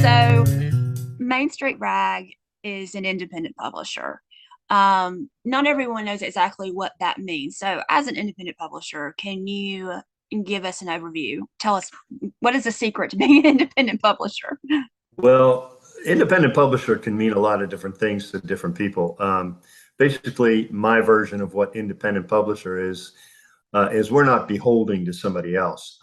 So Main Street Rag is an independent publisher. Not everyone knows exactly what that means. So, as an independent publisher, can you give us an overview? Tell us what is the secret to being an independent publisher? Well, independent publisher can mean a lot of different things to different people. Basically, my version of what independent publisher is we're not beholden to somebody else.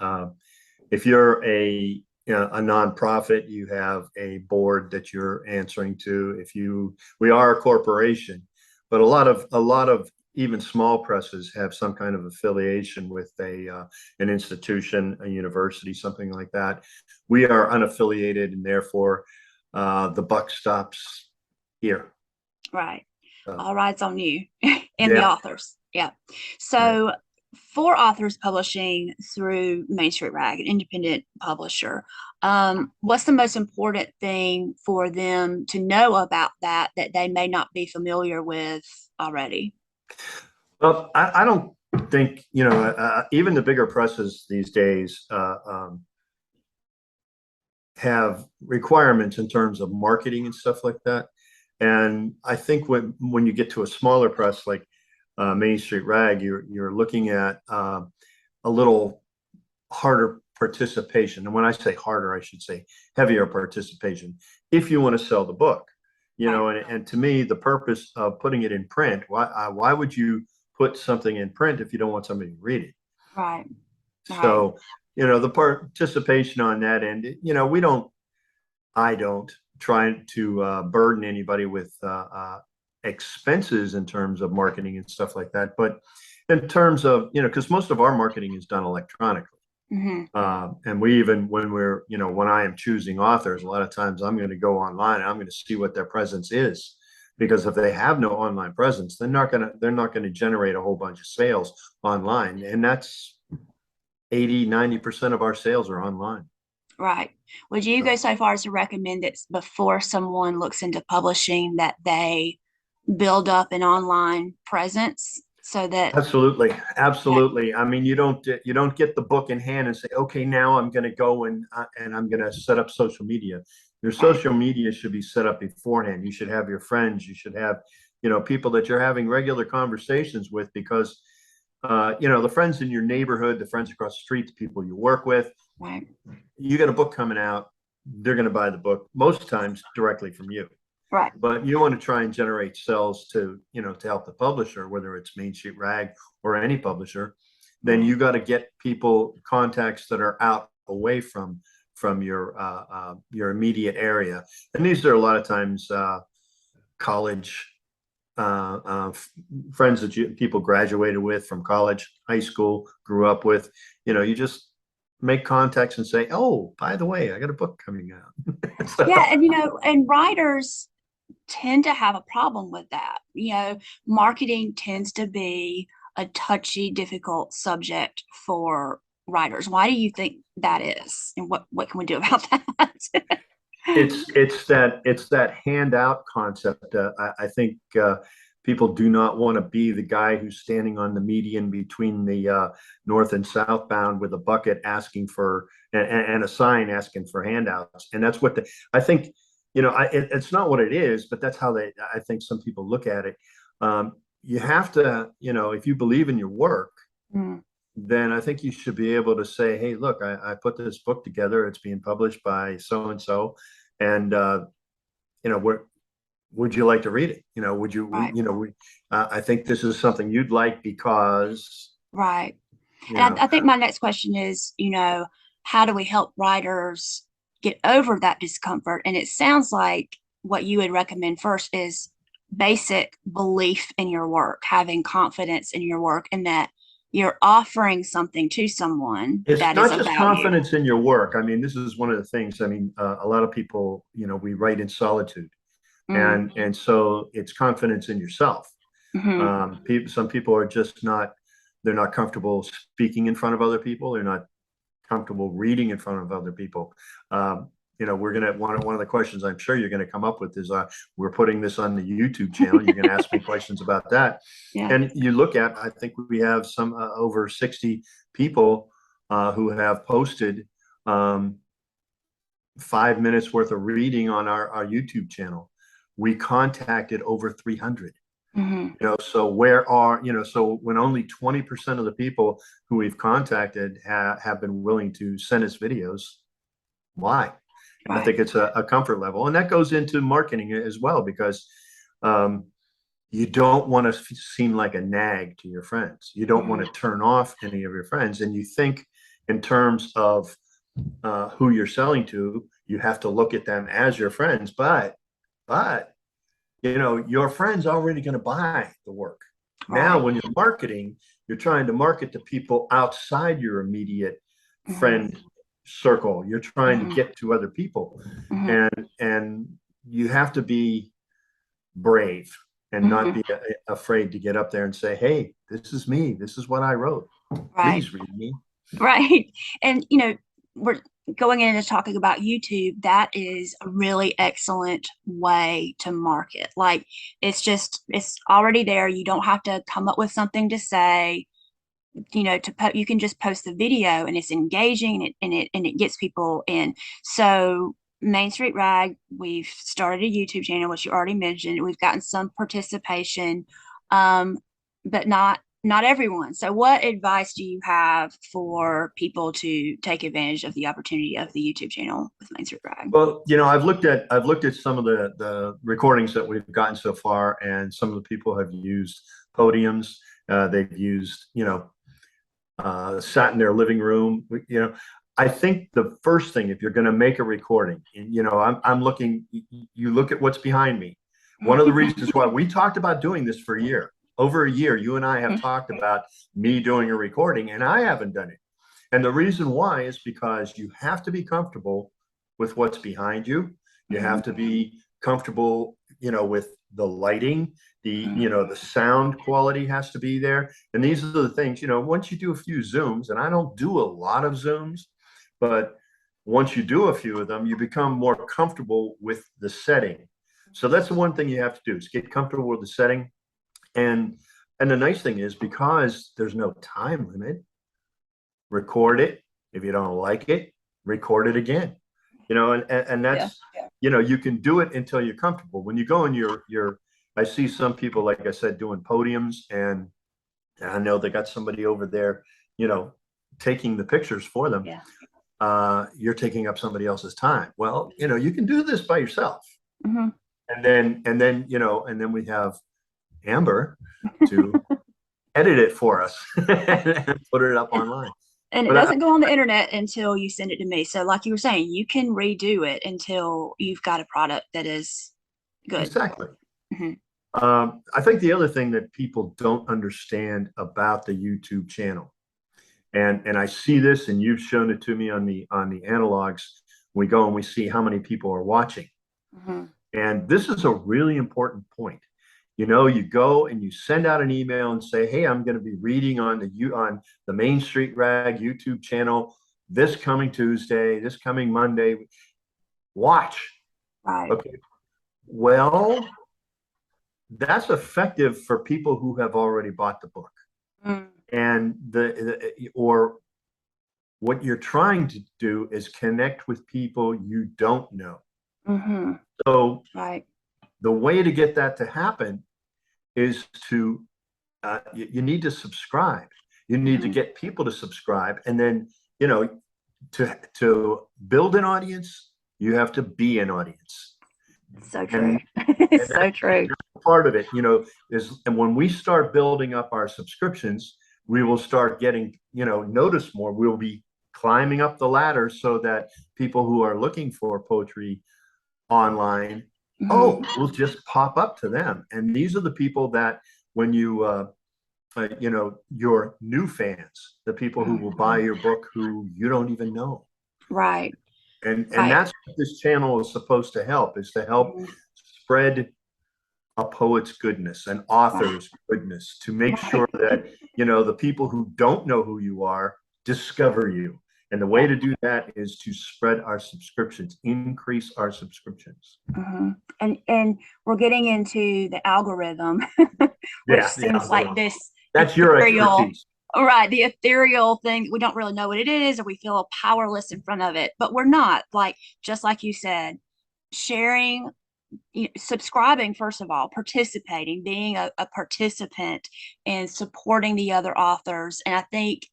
If you're a nonprofit, you have a board that you're answering to. We are a corporation, but a lot of even small presses have some kind of affiliation with an institution, a university, something like that. We are unaffiliated, and therefore the buck stops here. Right. So, All rights on you and the yeah, authors. Yeah. right. So, for authors publishing through Main Street Rag, an independent publisher, what's the most important thing for them to know about that they may not be familiar with already? Well, I don't think, even the bigger presses these days have requirements in terms of marketing and stuff like that. And I think when you get to a smaller press like Main Street Rag, you're looking at a little harder participation. And when I say harder, I should say heavier participation if you want to sell the book. Right. And to me, the purpose of putting it in print, why would you put something in print if you don't want somebody to read it? Right. Right. So, the participation on that end, I don't try to burden anybody with expenses in terms of marketing and stuff like that. But in terms of, because most of our marketing is done electronically. Hmm. And we even when I am choosing authors, a lot of times I'm going to go online and I'm going to see what their presence is. Because if they have no online presence, they're not going to generate a whole bunch of sales online. And that's 80-90% of our sales are online. Right. Would you go So so far as to recommend that before someone looks into publishing that they build up an online presence so that, absolutely, yeah, absolutely. I mean, you don't get the book in hand and say, okay, now I'm going to go and I'm going to set up social media. Your right, social media should be set up beforehand. You should have your friends. You should have, people that you're having regular conversations with because, the friends in your neighborhood, the friends across the street, the people you work with, right, you got a book coming out, they're going to buy the book most times directly from you. right, But you want to try and generate sales to help the publisher, whether it's Main Street Rag or any publisher. Then right, you got to get people contacts that are out away from your immediate area. And these are a lot of times college friends that people graduated with from college, high school, grew up with. You just make contacts and say, oh, by the way, I got a book coming out. yeah, So, and and writers tend to have a problem with that. Marketing tends to be a touchy, difficult subject for writers. Why do you think that is, and what can we do about that? it's that handout concept. I think people do not want to be the guy who's standing on the median between the north and southbound with a bucket asking for and a sign asking for handouts. And that's what I think. It's not what it is, but that's how I think some people look at it. You have to, if you believe in your work, Mm, then I think you should be able to say, hey, look, I put this book together. It's being published by so and so, and where would you like to read it? Would you, right, I think this is something you'd like because, right. you And know, I think my next question is, how do we help writers get over that discomfort? And it sounds like what you would recommend first is basic belief in your work, having confidence in your work, and that you're offering something to someone it's that is not of just value. confidence in your work. I mean, this is one of the things. I mean, a lot of people, we write in solitude, Mm, and so it's confidence in yourself. hmm. Some people are just not. They're not comfortable speaking in front of other people. They're not comfortable reading in front of other people. We're gonna one of the questions I'm sure you're gonna come up with is we're putting this on the YouTube channel. You're gonna ask me questions about that, Yeah. and you look at I think we have some over 60 people who have posted um, 5 minutes worth of reading on our YouTube channel, we contacted over 300. Mm-hmm. So where are, so when only 20% of the people who we've contacted have been willing to send us videos, why? I Right. think it's a comfort level. And that goes into marketing as well, because um, you don't want to seem like a nag to your friends. You don't want Mm-hmm. to turn off any of your friends. And you think in terms of who you're selling to, you have to look at them as your friends. But your friend's already going to buy the work. Now, Right. when you're marketing, you're trying to market to people outside your immediate Mm-hmm. friend circle. You're trying to Mm-hmm. get to other people, Mm-hmm. and you have to be brave and not Mm-hmm. be afraid to get up there and say, "Hey, this is me. This is what I wrote. Right. Please read me." Right. And, we're going into talking about YouTube. That is a really excellent way to market. Like, it's already there. You don't have to come up with something to say, you can just post the video and it's engaging, and it gets people in. So Main Street Rag, we've started a YouTube channel, which you already mentioned. We've gotten some participation, but not everyone. So what advice do you have for people to take advantage of the opportunity of the YouTube channel with Main Street Rag? Well, I've looked at some of the recordings that we've gotten so far, and some of the people have used podiums. They've used, sat in their living room. I think the first thing, if you're going to make a recording, I'm looking. You look at what's behind me. One of the reasons why we talked about doing this for a year, over a year, you and I have talked about me doing a recording, and I haven't done it. And the reason why is because you have to be comfortable with what's behind you. You have to be comfortable, with the lighting, the sound quality has to be there. And these are the things, once you do a few Zooms, and I don't do a lot of Zooms, but once you do a few of them, you become more comfortable with the setting. So that's the one thing you have to do, is get comfortable with the setting. And and the nice thing is, because there's no time limit, record it. If you don't like it, record it again. And Yeah. that's, you can do it until you're comfortable. When you go in I see some people, like I said, doing podiums, and I know they got somebody over there, you know, taking the pictures for them. Yeah. You're taking up somebody else's time. Well, you can do this by yourself. Mm-hmm. And then we have Amber to edit it for us and put it up online. And it But doesn't go on the internet until you send it to me. So, like you were saying, you can redo it until you've got a product that is good. exactly. Hmm. I think the other thing that people don't understand about the YouTube channel, and I see this, and you've shown it to me on the analogs. We go and we see how many people are watching, Hmm. and this is a really important point. You go and you send out an email and say, "Hey, I'm going to be reading on the Main Street Rag YouTube channel this coming Tuesday, this coming Monday. Watch." Right. Okay. Well, that's effective for people who have already bought the book. Mm. And or what you're trying to do is connect with people you don't know. Hmm. So Right. the way to get that to happen is to you need to subscribe. You need to Hmm. get people to subscribe, and then to build an audience, you have to be an audience, So true. and It's and so true. part of it, is, and when we start building up our subscriptions, we will start getting, noticed more. We'll be climbing up the ladder so that people who are looking for poetry online, Hmm. oh, will just pop up to them. And these are the people that when your new fans, the people who will buy your book who you don't even know. Right. And Right. that's what this channel is supposed to help, is to help Mhm. spread a poet's goodness, an Right. author's goodness, to make Right. sure that the people who don't know who you are discover you. And the way Yeah. to do that is to spread our subscriptions, increase our subscriptions. Hmm. And we're getting into the algorithm, which Yeah, the seems like algorithm. this That's your ethereal. expertise. Right, the ethereal thing, we don't really know what it is, or we feel powerless in front of it, but we're not. Like, just like you said, sharing, subscribing, first of all, participating, being a participant and supporting the other authors. And I think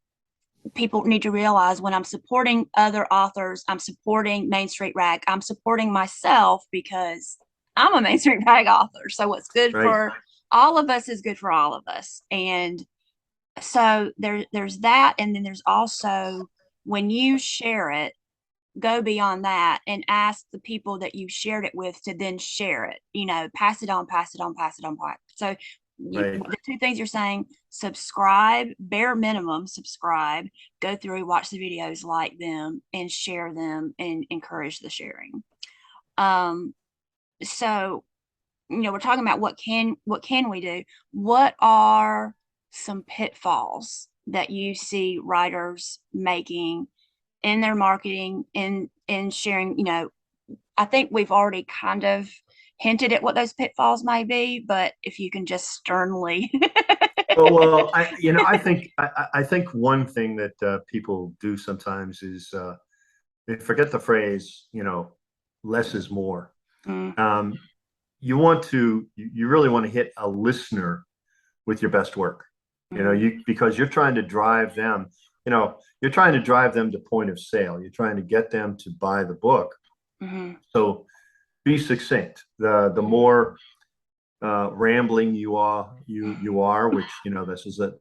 people need to realize, when I'm supporting other authors, I'm supporting Main Street Rag, I'm supporting myself, because I'm a Main Street Rag author. So what's good Right. for all of us is good for all of us. And so there's that. And then there's also, when you share it, go beyond that and ask the people that you shared it with to then share it, pass it on, pass it on, pass it on. So Right. the two things you're saying: subscribe, bare minimum, subscribe, go through, watch the videos, like them, and share them, and encourage the sharing. Um, so, we're talking about what can we do? What are some pitfalls that you see writers making in their marketing, in sharing? I think we've already kind of hinted at what those pitfalls may be, but if you can just sternly. Oh, well, I think one thing that people do sometimes is they forget the phrase, less is more. Mm, Um, you really want to hit a listener with your best work. mm, Because you're trying to drive them, you're trying to drive them to point of sale. You're trying to get them to buy the book. mm, So be succinct. The mm, more rambling you are, which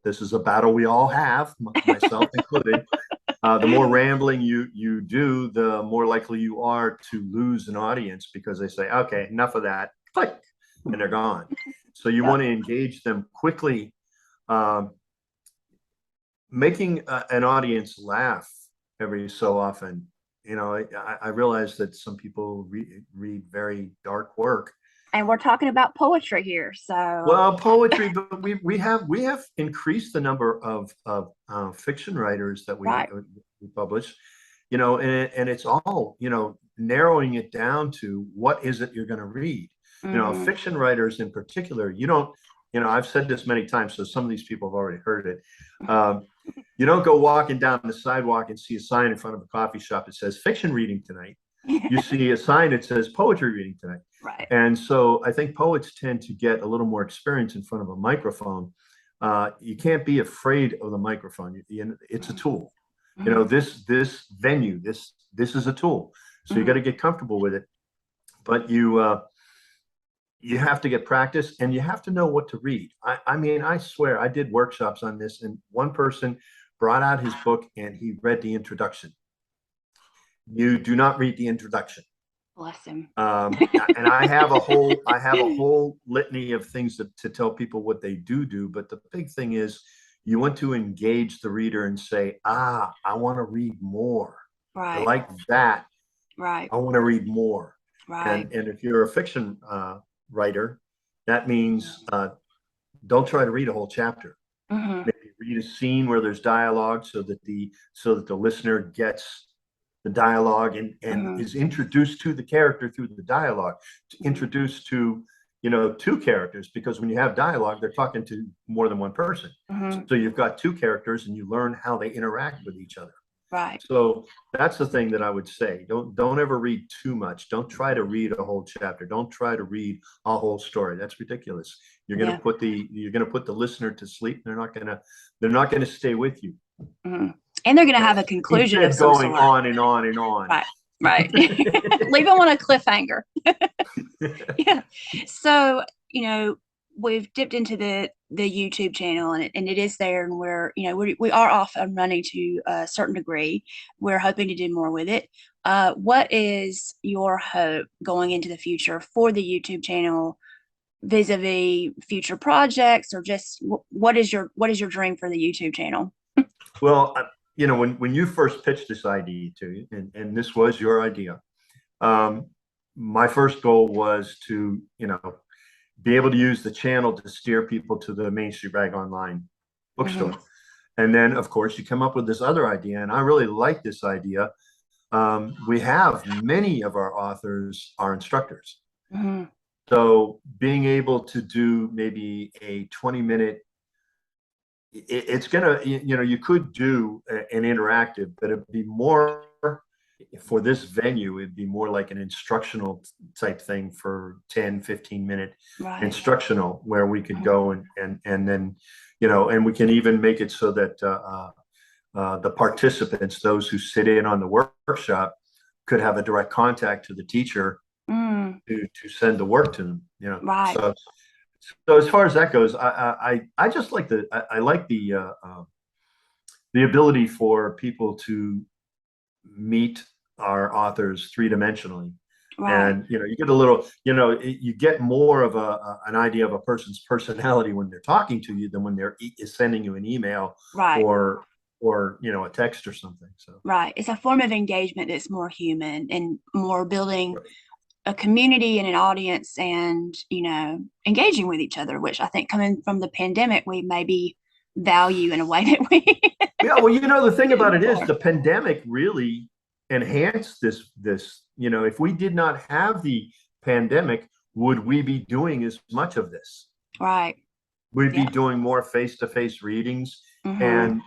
this is a battle we all have, myself included. The more rambling you do, the more likely you are to lose an audience, because they say, "Okay, enough of that," click, and they're gone. So you yep. want to engage them quickly, um, making an audience laugh every so often. I realize that some people read very dark work. And we're talking about poetry here, so Well, poetry, but we have increased the number of fiction writers that we right. we publish, and it's all, narrowing it down to what is it you're going to read. Mm-hmm. Fiction writers in particular, you don't, I've said this many times, so some of these people have already heard it. Um, you don't go walking down the sidewalk and see a sign in front of a coffee shop that says fiction reading tonight. You see a sign that says poetry reading tonight. Right. And so I think poets tend to get a little more experience in front of a microphone. You can't be afraid of the microphone. It's a tool. Mm-hmm. This venue, this is a tool. So you got Mm-hmm. to get comfortable with it. But you have to get practice, and you have to know what to read. I mean, I swear I did workshops on this, and one person brought out his book and he read the introduction. You do not read the introduction. Bless him. And I have a whole litany of things to tell people what they do. But the big thing is, you want to engage the reader and say, I want to read more. I Right. like that. Right. I want to read more. Right. And if you're a fiction writer, that means don't try to read a whole chapter. Mm-hmm. Maybe read a scene where there's dialogue, so that the listener gets the dialogue, and Mm-hmm. is introduced to the character through the dialogue, Mm-hmm. introduced to, two characters, because when you have dialogue, they're talking to more than one person. Mm-hmm. So you've got two characters and you learn how they interact with each other. Right. So that's the thing that I would say. Don't ever read too much. Don't try to read a whole chapter. Don't try to read a whole story. That's ridiculous. You're going to Yeah. put the listener to sleep. They're not going to stay with you. Mm-hmm. And they're going to have a Yes. conclusion of Instead, some going sort. on and on and on. Right. Right. Leave them on a cliffhanger. Yeah. So, we've dipped into the YouTube channel, and it is there, and we are off and running to a certain degree. We're hoping to do more with it. What is your hope going into the future for the YouTube channel, vis-a-vis future projects, or just what is your dream for the YouTube channel? Well, when you first pitched this idea to you, and this was your idea, um, my first goal was to, be able to use the channel to steer people to the Main Street Rag online Hmm. bookstore. And then, of course, you come up with this other idea, and I really like this idea. We have many of our authors are instructors. Hmm. So being able to do maybe a 20-minute, it's gonna, you could do an interactive, but it'd be more for this venue, it'd be more like an instructional type thing for 10-15 minute Right. instructional where we could Mhm. go and then, and we can even make it so that the participants, those who sit in on the workshop, could have a direct contact to the teacher Mm, to send the work to them. right. So as far as that goes, I just like I like the ability for people to meet our authors three-dimensionally. Right. And you get a little, you get more of an idea of a person's personality when they're talking to you than when they're sending you an email Right. or a text or something. So Right. It's a form of engagement that's more human and more building a community and an audience and, engaging with each other, which I think coming from the pandemic, we maybe value in a way that we yeah, well, the thing didn't about it is before. the pandemic really enhanced this. If we did not have the pandemic, would we be doing as much of this? Right. We'd be Yeah. doing more face-to-face readings. Mm-hmm.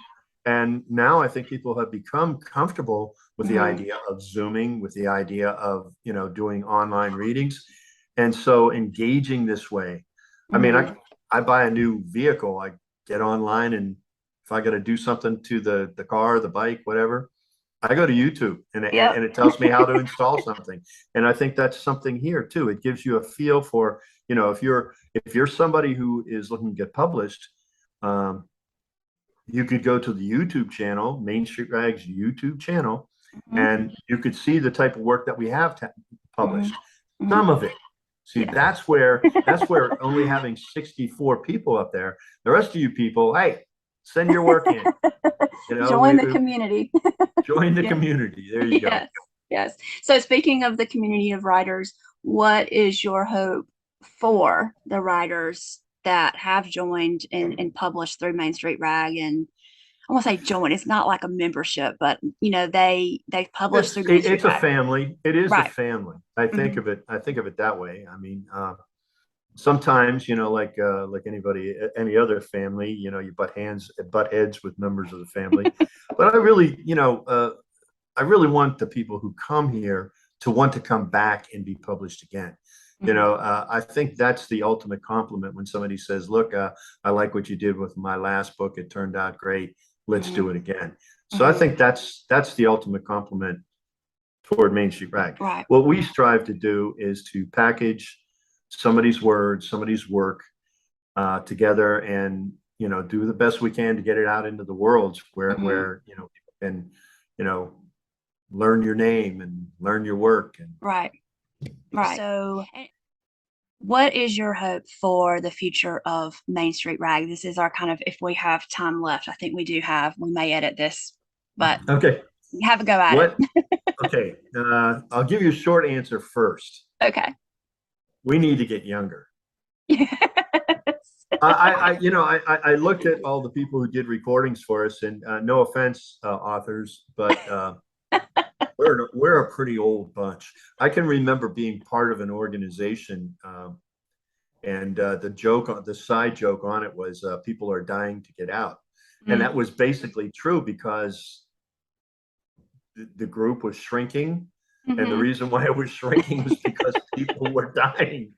And now I think people have become comfortable with the Mm-hmm. idea of Zooming, with the idea of, doing online readings. And so engaging this way, I mean, Mm-hmm. I buy a new vehicle, I get online, and if I got to do something to the car, the bike, whatever, I go to YouTube Yep. and it tells me how to install something. And I think that's something here too. It gives you a feel for, if you're somebody who is looking to get published, um, you could go to the YouTube channel, Main Street Rag's YouTube channel, Mm-hmm. and you could see the type of work that we have Mm-hmm. published. Mm-hmm. Some of it. See, Yeah. that's where only having 64 people up there, the rest of you people, hey, send your work in. Join the community. Join the Yeah. community. There you go. Yes. Yes. So speaking of the community of writers, what is your hope for the writers that have joined and published through Main Street Rag? And I want to say join, it's not like a membership, but they've published through Main Street It's a Rag. family. It is a Right. family. I think Hmm. of it. I think of it that way. I mean, sometimes, like anybody, any other family, you butt heads with members of the family. But I really want the people who come here to want to come back and be published again. Hmm. I think that's the ultimate compliment when somebody says, "Look, I like what you did with my last book. It turned out great. Let's Hmm. do it again." So I Hmm. think that's the ultimate compliment toward Main Street Rag. Right. What we strive to do is to package somebody's words, somebody's work together, and do the best we can to get it out into the world Hmm. where people can you know learn your name and learn your work. And Right. Right. So what is your hope for the future of Main Street Rag? This is our kind of, if we have time left, I think we do have, we may edit this, but okay, have a go at what? it. Okay, I'll give you a short answer first. Okay. We need to get younger. Yes. I looked at all the people who did recordings for us, and no offense, authors, but we're a pretty old bunch. I can remember being part of an organization, and the side joke on it was people are dying to get out, and Mm, that was basically true because the group was shrinking, and the mhm, reason why it was shrinking was because people were dying.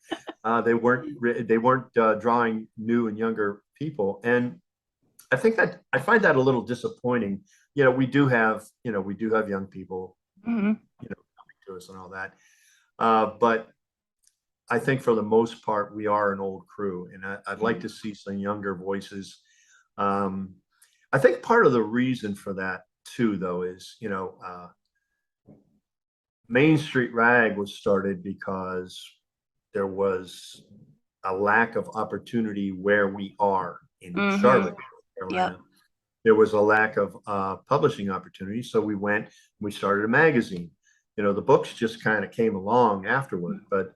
They weren't drawing new and younger people, and I find that a little disappointing. We do have young people, mhm, coming to us and all that, but I think for the most part we are an old crew, and I'd like mhm, to see some younger voices. Um, I think part of the reason for that too, though, is Main Street Rag was started because there was a lack of opportunity where we are in mhm. Charlotte, North Yep. Carolina. There was a lack of publishing opportunities, so we started a magazine. The books just kind of came along afterward, but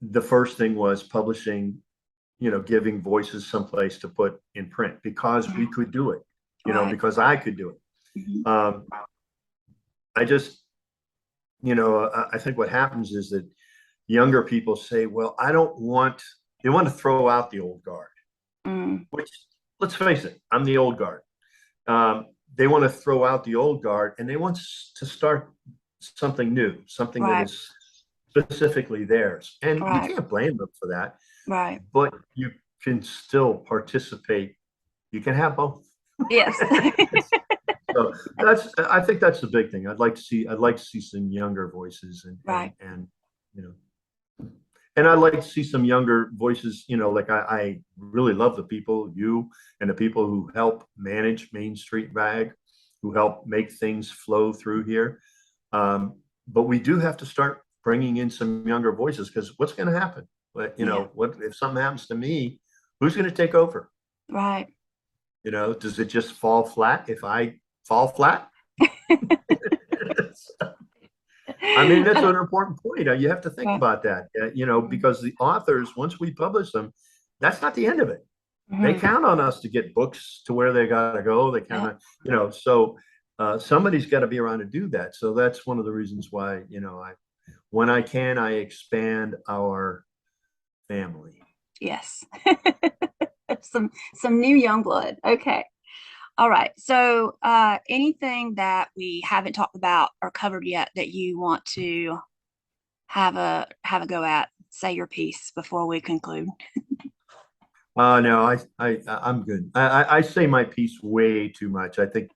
the first thing was publishing, giving voices someplace to put in print because we Mhm. could do it, Right. because I could do Mhm. it. I just, I think what happens is that younger people say, well, they want to throw out the old guard, Mm. which let's face it, I'm the old guard. They want to throw out the old guard and they want to start something new, something that Right. is specifically theirs. And you Right. can't blame them for that, Right. but you can still participate. You can have both. Yes. So I think that's the big thing. I'd like to see some younger voices Right. and you know, and I'd like to see some younger voices, like I really love the people, you and the people who help manage Main Street Bag, who help make things flow through here. But we do have to start bringing in some younger voices because what's going to happen? But Yeah. what if something happens to me? Who's going to take over? Right. Does it just fall flat if I fall flat? I mean, that's an important point. You have to think Right. about that, because the authors, once we publish them, that's not the end of it. They Mhm. count on us to get books to where they got to go. They kind Yeah. of, so somebody's got to be around to do that. So that's one of the reasons why, when I can, I expand our family. Yes. Some new young blood. Okay. All right. So, anything that we haven't talked about or covered yet that you want to have a go at? Say your piece before we conclude. No, I'm good. I say my piece way too much. I think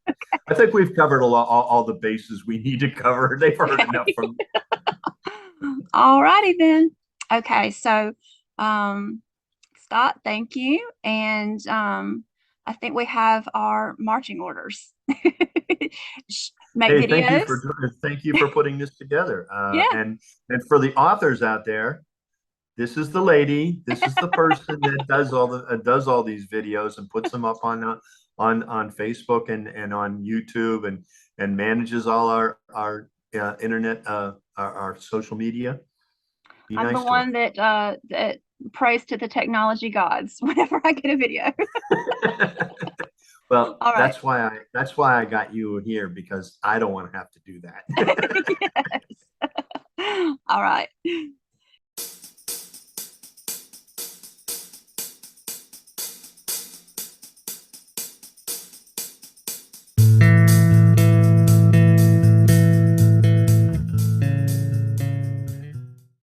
we've covered all the bases we need to cover. They've heard enough Okay. from. All righty then. Okay. So, um, Scott, thank you. And I think we have our marching orders. Make Hey, videos. thank you for putting this together. Yeah. And for the authors out there, this is the lady. This is the person that does all these videos and puts them up on Facebook and on YouTube and manages all our internet our social media. Be I'm the nice to one that prays to the technology gods whenever I get a video. her. Well, All right. that's why I got you here because I don't want to have to do that. Yes. All right.